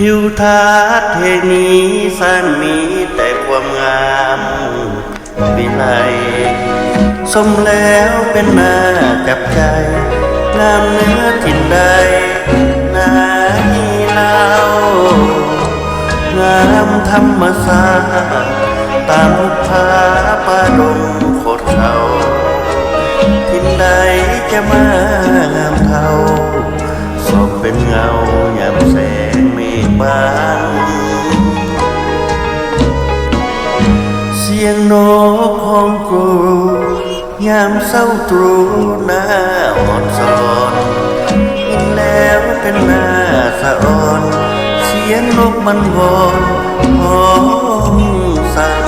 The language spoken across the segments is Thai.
ทิวทัศน์แห่งนี้สร้างมีแต่ความงามวิไลสมแล้วเป็นหน้าจับใจงามเนื้อถิ่นใดนาที่เล่างามธรรมศาสตร์ตามพุทธาป่าดงโคตรเขาถิ่นใดจะมางามเท่าสมเป็นเงายามแสงเมฆบางเสียงนกห้องกรูยามเศร้าตรู่หน้าอ่อนสอนยินแล้วเป็นหน้าสะอ่อนเสียงนกมันวอนห้องสั่ง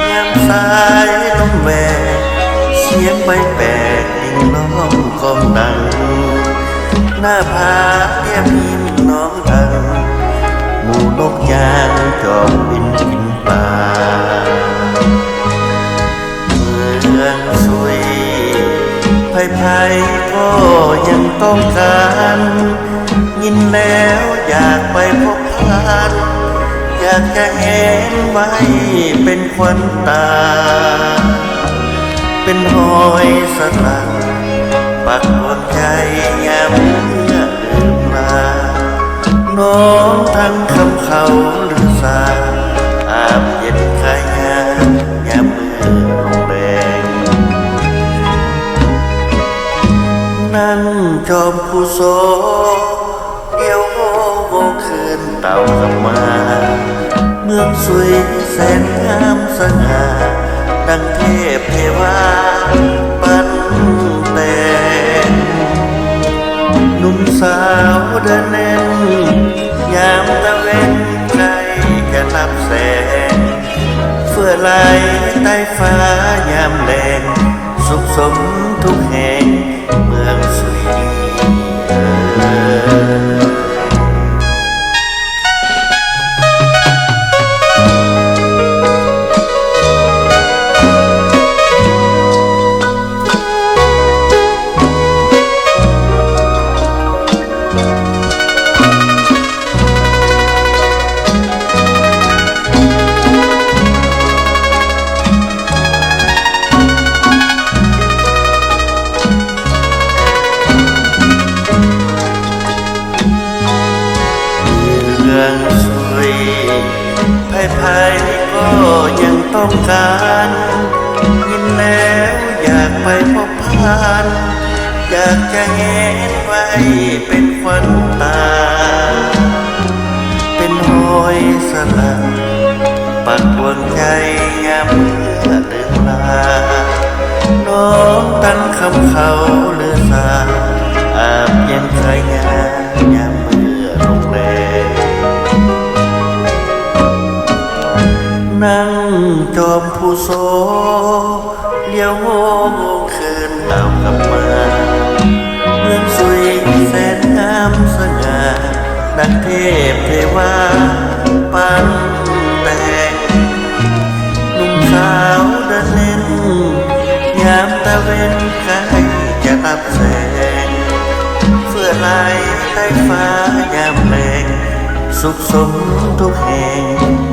ยามสายลมแวกเสียงใบแปลกดิ่งน้องกองดังหน้าผาเทียบหินน้องดังหมู่นกยางจอมบินกินปลาเมืองสุยไผ่ก็ยังต้องการยินแล้วอยากไปพบผ่านอยากจะเห็นไว้เป็นควันตาเป็นหอยสลักปักดวงใจยามเมื่อลืมลาน้องทั้งคำเขาหรือสาอาบเย็นคายยามเมื่อลงแรงนั่งจอมผู้โสเดียวโง่คืนเต่ากลับมาเมืองสวยแสนงามสง่าดังเทพเทวาปั้นแต่งหนุ่มสาวเดินเล่นยามตะเวนใครจะรับแสงเฟื่อไหลใต้ฟ้ายามแรงสุขสมทุกแห่งเมืองสุยไผ่ก็ยังต้องการยินแล้วอยากไปพบผ่านอยากจะเห็นไว้เป็นควันตาเป็นหอยสลักปักดวงใจยามเมื่อลืมลาน้องตั้งคำเขาหรือสาอาบเย็นคายยามเมื่อลงแรงนั่งจอมผู้โสเลี้ยวโง่คืนเต่ากลับมาเมืองสุยแสนงามสง่าดังเทพเทวาปั้นแต่งหนุ่มสาวเดินเล่นยามตะเวนใครจะรับแสงเฟื่อไหลใต้ฟ้ายามแรงสุขสมทุกแห่ง